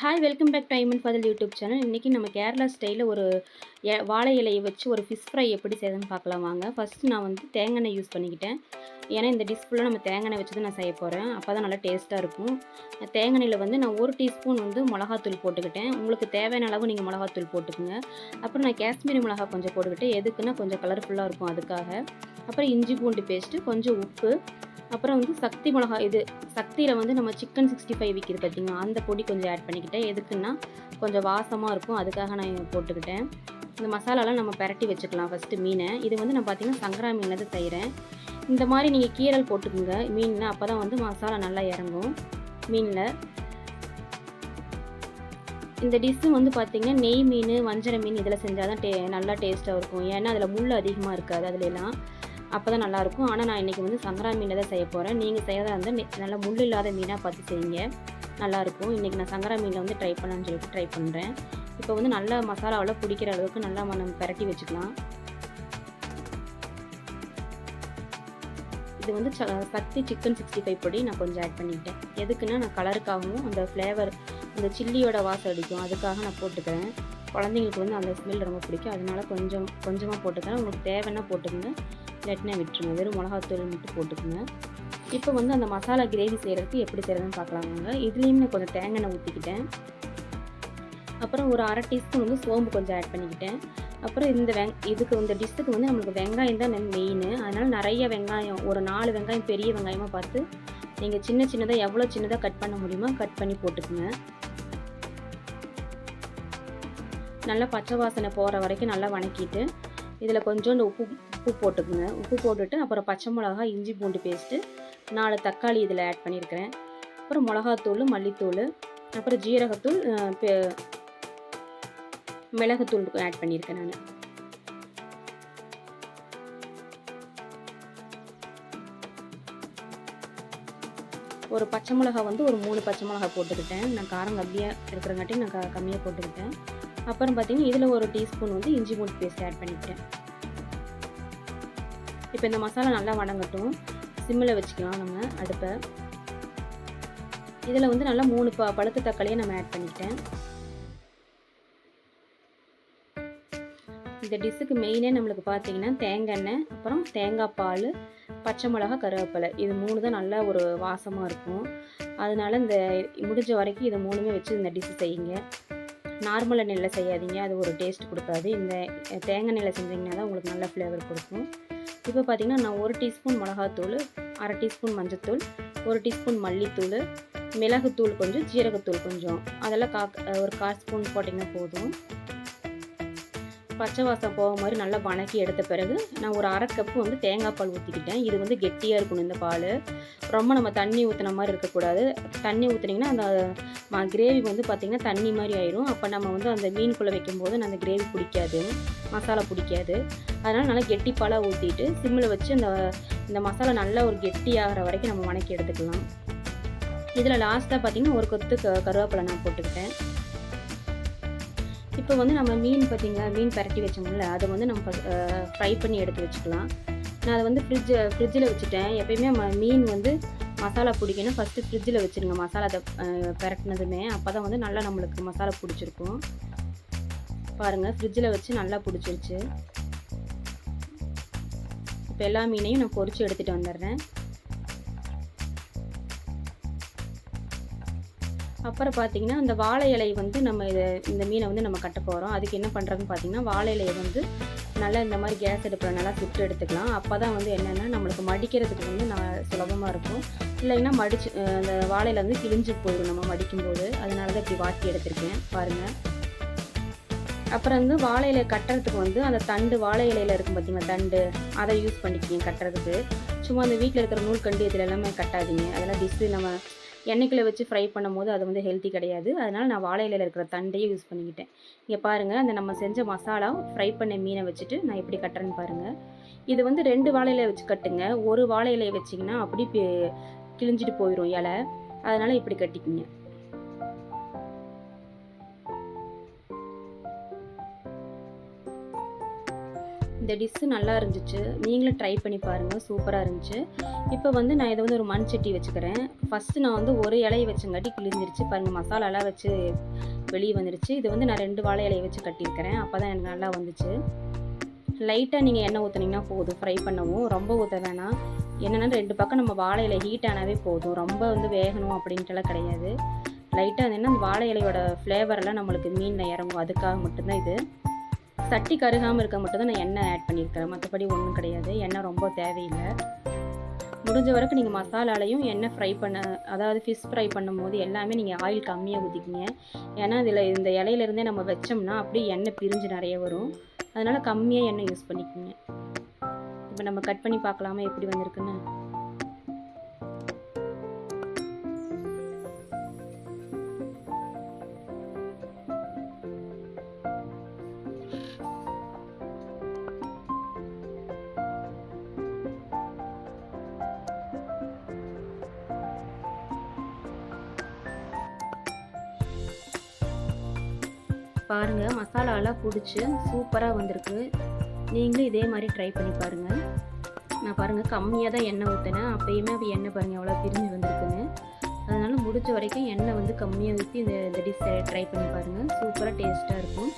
Hi welcome back to Aiman Fathal YouTube channel. இன்றைக்கி நம்ம கேரளா ஸ்டைலில் ஒரு வாழை இலையை வச்சு ஒரு ஃபிஷ் ஃப்ரை எப்படி செய்யுதுன்னு பார்க்கலாம் வாங்க. ஃபஸ்ட்டு நான் வந்து தேங்காய் எண்ணெய் யூஸ் பண்ணிக்கிட்டேன். ஏன்னா இந்த டிஷ் ஃபுல்லாக நம்ம தேங்காய் எண்ணெய் வச்சு தான் நான் செய்ய போகிறேன். அப்போ தான் நல்லா டேஸ்ட்டாக இருக்கும். தேங்காய் எண்ணெயில் வந்து நான் 1 டீஸ்பூன் வந்து மிளகாத்தூள் போட்டுக்கிட்டேன். உங்களுக்கு தேவையான அளவு நீங்கள் மிளகாத்தூள் போட்டுக்குங்க. அப்புறம் நான் காஷ்மீரி மிளகா கொஞ்சம் போட்டுக்கிட்டேன். எதுக்குன்னா கொஞ்சம் கலர்ஃபுல்லாக இருக்கும் அதுக்காக. அப்புறம் இஞ்சி பூண்டு பேஸ்ட்டு, கொஞ்சம் உப்பு, அப்புறம் வந்து சக்தி மிளகா, இது சக்தியில் வந்து நம்ம சிக்கன் 65 விற்கிது பார்த்திங்களா, அந்த பொடி கொஞ்சம் ஆட் பண்ணிக்கிட்டேன். எதுக்குன்னா கொஞ்சம் வாசமாக இருக்கும், அதுக்காக நான் போட்டுக்கிட்டேன். இந்த மசாலாலாம் நம்ம பரட்டி வச்சுக்கலாம் ஃபஸ்ட்டு மீனை. இது வந்து நான் பார்த்திங்கன்னா சங்கரா மீனில் தான் செய்கிறேன். இந்த மாதிரி நீங்கள் கீரல் போட்டுக்குங்க மீனில், அப்போ தான் வந்து மசாலா நல்லா இறங்கும் மீனில். இந்த டிஷ்ஷு வந்து பார்த்திங்கன்னா நெய் மீன், வஞ்சர மீன் இதில் செஞ்சால் தான் நல்லா டேஸ்ட்டாக இருக்கும். ஏன்னா அதில் முள் அதிகமாக இருக்காது அதுலலாம், அப்போ தான் நல்லாயிருக்கும். ஆனால் நான் இன்றைக்கி வந்து சங்கரா மீனில் தான் செய்ய போகிறேன். நீங்கள் செய்யறதா இருந்தால் நல்லா முள் இல்லாத மீனாக பார்த்து செய்யுங்க, நல்லாயிருக்கும். இன்றைக்கி நான் சங்கரா மீனில் வந்து ட்ரை பண்ணலான்னு சொல்லிட்டு ட்ரை பண்ணுறேன். இப்போ வந்து நல்லா மசாலாவில் பிடிக்கிற அளவுக்கு நல்லா நம்ம பரட்டி வச்சுக்கலாம். இது வந்து சக்தி சிக்கன் 65 பொடி நான் கொஞ்சம் ஆட் பண்ணிக்கிட்டேன். எதுக்குன்னா நான் கலருக்காகவும் அந்த ஃப்ளேவர், அந்த சில்லியோட வாசம் அடிக்கும், அதுக்காக நான் போட்டுக்கிறேன். குழந்தைங்களுக்கு வந்து அந்த ஸ்மெல் ரொம்ப பிடிக்கும், அதனால கொஞ்சமாக போட்டுக்கிறேன். உங்களுக்கு தேவைன்னா போட்டுக்கோங்க, இல்லாட்டினா விட்டுருங்க. வெறும் மிளகாத்தூள் மட்டும் போட்டுக்கோங்க. இப்போ வந்து அந்த மசாலா கிரேவி செய்கிறதுக்கு எப்படி செய்கிறதுன்னு பார்க்கலாங்க. இதுலேயும் நான் கொஞ்சம் தேங்காய் எண்ணெய் ஊற்றிக்கிட்டேன். அப்புறம் ஒரு 1/2 டீஸ்பூன் வந்து சோம்பு கொஞ்சம் ஆட் பண்ணிக்கிட்டேன். அப்புறம் இதுக்கு இந்த டிஷ்ஷுக்கு வந்து நம்மளுக்கு வெங்காயம் தான் மெயின். அதனால் நிறைய வெங்காயம், ஒரு 4 வெங்காயம் பெரிய வெங்காயமாக பார்த்து நீங்கள் சின்னதாக எவ்வளோ சின்னதாக கட் பண்ண முடியுமோ கட் பண்ணி போட்டுக்குங்க. நல்லா பச்சை வாசனை போகிற வரைக்கும் நல்லா வணக்கிட்டு இதில் கொஞ்சோண்டு உப்பு போட்டுக்குங்க. உப்பு போட்டுட்டு அப்புறம் பச்சை மிளகா, இஞ்சி பூண்டு பேஸ்ட்டு, 4 தக்காளி இதில் ஆட் பண்ணியிருக்கிறேன். அப்புறம் மிளகாத்தூள், மல்லித்தூள், அப்புறம் ஜீரகத்தூள், மிளகுத்தூள் ஆட் பண்ணியிருக்கேன் நான். ஒரு பச்சை மிளகா வந்து ஒரு 3 பச்சை மிளகா போட்டுக்கிட்டேன். நான் காரம் கம்மியாக இருக்கிறங்காட்டி நான் கம்மியாக போட்டுக்கிட்டேன். அப்புறம் பார்த்திங்கன்னா இதில் 1 டீஸ்பூன் வந்து இஞ்சி பூண்டு பேஸ்ட் ஆட் பண்ணிக்கிட்டேன். இப்போ இந்த மசாலா நல்லா வணங்கட்டும். சிம்மில் வச்சுக்கலாம் நம்ம அடுப்பை. இதில் வந்து நல்லா 3 பழுத்த தக்காளியை நம்ம ஆட் பண்ணிக்கிட்டேன். இந்த டிஷ்ஷுக்கு மெயினே நம்மளுக்கு பார்த்திங்கன்னா தேங்காய் எண்ணெய், அப்புறம் தேங்காய் பால், பச்சை மிளகா, கருவேப்பிலை, இது 3 தான் நல்லா ஒரு வாசமாக இருக்கும். அதனால் இந்த முடிஞ்ச வரைக்கும் இதை 3மே வச்சு இந்த டிஷ்ஷு செய்யுங்க. நார்மல் எண்ணெயில் செய்யாதீங்க, அது ஒரு டேஸ்ட் கொடுக்காது. இந்த தேங்காய் எண்ணெயில் செஞ்சிங்கன்னா தான் உங்களுக்கு நல்ல ஃப்ளேவர் கொடுக்கும். இப்போ பார்த்திங்கன்னா நான் 1 டீஸ்பூன் மிளகாத்தூள், 1/2 டீஸ்பூன் மஞ்சத்தூள், 1 டீஸ்பூன் மல்லித்தூள், மிளகுத்தூள் கொஞ்சம், ஜீரகத்தூள் கொஞ்சம், அதெல்லாம் ஒரு 1/4 ஸ்பூன் போட்டிங்கன்னா போதும். பச்சை வாசம் போக மாதிரி நல்லா வணக்கி எடுத்த பிறகு நான் ஒரு 1/2 கப்பு வந்து தேங்காய் பால் ஊற்றிக்கிட்டேன். இது வந்து கெட்டியாக இருக்கணும் இந்த பால், ரொம்ப நம்ம தண்ணி ஊற்றின மாதிரி இருக்கக்கூடாது. தண்ணி ஊற்றுனீங்கன்னா அந்த கிரேவி வந்து பார்த்திங்கன்னா தண்ணி மாதிரி ஆயிரும். அப்போ நம்ம வந்து அந்த மீனுக்குள்ளே வைக்கும்போது அந்த கிரேவி பிடிக்காது, மசாலா பிடிக்காது. அதனால் நல்லா கெட்டி பாலாக ஊற்றிட்டு சிம்மில் வச்சு இந்த மசாலா நல்லா ஒரு கெட்டி ஆகிற வரைக்கும் நம்ம வணக்கி எடுத்துக்கலாம். இதில் லாஸ்ட்டாக பார்த்திங்கன்னா ஒரு கொத்து கருவேப்பிலை நான் போட்டுக்கிட்டேன். இப்போ வந்து நம்ம மீன் பார்த்திங்களா, மீன் பரட்டி வச்சோம்ல, அதை வந்து நம்ம ஃப்ரை பண்ணி எடுத்து வச்சுக்கலாம். நான் அதை வந்து ஃப்ரிட்ஜில் வச்சுட்டேன். எப்போயுமே மீன் வந்து மசாலா பிடிக்கணும், ஃபஸ்ட்டு ஃப்ரிட்ஜில் வச்சுருங்க மசாலா பரட்டினதுமே, அப்போ தான் வந்து நல்லா நம்மளுக்கு மசாலா பிடிச்சிருக்கும். பாருங்கள், ஃப்ரிட்ஜில் வச்சு நல்லா பிடிச்சிருச்சு. இப்போ எல்லா மீனையும் நான் பொரித்து எடுத்துகிட்டு வந்துடுறேன். அப்புறம் பார்த்திங்கன்னா அந்த வாழை இலை வந்து நம்ம இந்த மீனை வந்து நம்ம கட்ட போகிறோம். அதுக்கு என்ன பண்ணுறதுன்னு பார்த்திங்கன்னா வாழை இலையை வந்து நல்லா இந்த மாதிரி கேஸ் அடுப்பில் நல்லா சுட்டு எடுத்துக்கலாம். அப்போ தான் வந்து என்னென்னா நம்மளுக்கு மடிக்கிறதுக்கு வந்து சுலபமாக இருக்கும். இல்லைன்னா அந்த வாழையில வந்து கிழிஞ்சு போயிடும் நம்ம மடிக்கும்போது. அதனால தான் இப்படி வாட்டி எடுத்திருக்கேன் பாருங்கள். அப்புறம் வந்து வாழை இலை கட்டுறதுக்கு வந்து அந்த தண்டு, வாழை இலையில் இருக்கும் பார்த்திங்கன்னா தண்டு, அதை யூஸ் பண்ணிக்கிங்க கட்டுறதுக்கு. சும்மா அந்த வீட்டில் இருக்கிற நூல்கண்டு இதில் எல்லாமே கட்டாதீங்க. அதெல்லாம் டிஷ்ஷு நம்ம எண்ணெய்க்குள்ளே வச்சு ஃப்ரை பண்ணும் போது அது வந்து ஹெல்த்தி கிடையாது. அதனால் நான் வாழை இலையில் இருக்கிற தண்டையே யூஸ் பண்ணிக்கிட்டேன். இங்கே பாருங்கள், அந்த நம்ம செஞ்ச மசாலா ஃப்ரை பண்ண மீனை வச்சுட்டு நான் எப்படி கட்டுறேன்னு பாருங்கள். இது வந்து 2 வாழை இலையை வச்சு கட்டுங்க. ஒரு வாழை இலையை வச்சிங்கன்னா அப்படி கிழிஞ்சிட்டு போயிடும் இலை. அதனால் இப்படி கட்டிக்கிங்க. இந்த டிஷ்ஷு நல்லா இருந்துச்சு. நீங்களும் ட்ரை பண்ணி பாருங்கள், சூப்பராக இருந்துச்சு. இப்போ வந்து நான் இதை வந்து ஒரு மண் சட்டி வச்சுக்கிறேன். ஃபஸ்ட்டு நான் வந்து ஒரு இலையை வச்சங்காட்டி கிழிஞ்சிருச்சு பாருங்கள், மசாலாலாம் வச்சு வெளியே வந்துடுச்சு. இது வந்து நான் 2 வாழை இலையை வச்சு கட்டியிருக்கிறேன், அப்போ தான் எனக்கு நல்லா வந்துச்சு. லைட்டாக நீங்கள் எண்ணெய் ஊற்றுனீங்கன்னா போதும் ஃப்ரை பண்ணவும், ரொம்ப ஊற்ற வேணாம். என்னென்னா 2 பக்கம் நம்ம வாழை இலை ஹீட் ஆனாவே போதும், ரொம்ப வந்து வேகணும் அப்படின்ட்டுலாம் கிடையாது. லைட்டாக இருந்ததுன்னா அந்த வாழை இலையோட ஃப்ளேவரெல்லாம் நம்மளுக்கு மீனில் இறங்கும், அதுக்காக மட்டும்தான் இது. சட்டி கருகாமல் இருக்க மட்டும்தான் நான் எண்ணெய் ஆட் பண்ணியிருக்கிறேன், மற்றபடி ஒன்றும் கிடையாது. எண்ணெய் ரொம்ப தேவையில்லை. முடிஞ்ச வரைக்கும் நீங்கள் மசாலாலையும் எண்ணெய் ஃப்ரை அதாவது ஃபிஷ் ஃப்ரை பண்ணும்போது எல்லாமே நீங்கள் ஆயில் கம்மியாக ஊற்றிக்கிங்க. ஏன்னா இதில் இந்த இலையிலேருந்தே நம்ம வச்சோம்னா அப்படியே எண்ணெய் பிரிஞ்சு நிறைய வரும், அதனால் கம்மியாக எண்ணெய் யூஸ் பண்ணிக்கோங்க. இப்போ நம்ம கட் பண்ணி பார்க்கலாமா எப்படி வந்திருக்குன்னு. பாருங்கள், மசாலாலாம் பிடிச்சி சூப்பராக வந்திருக்கு. நீங்களும் இதே மாதிரி ட்ரை பண்ணி பாருங்கள். நான் பாருங்கள் கம்மியாக தான் எண்ணெய் ஊற்றினேன், அப்போயுமே அப்போ எண்ணெய் பாருங்கள் எவ்வளோ பிரிஞ்சு வந்திருக்குன்னு. அதனால் முடிஞ்ச வரைக்கும் எண்ணெய் வந்து கம்மியாக ஊற்றி இந்த டிஷ்ஷை ட்ரை பண்ணி பாருங்கள், சூப்பராக டேஸ்ட்டாக இருக்கும்.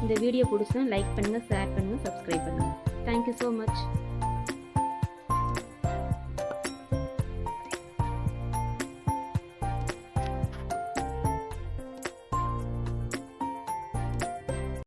இந்த வீடியோ பிடிச்சா லைக் பண்ணுங்கள், ஷேர் பண்ணுங்கள், சப்ஸ்கிரைப் பண்ணுங்கள். Thank you so much.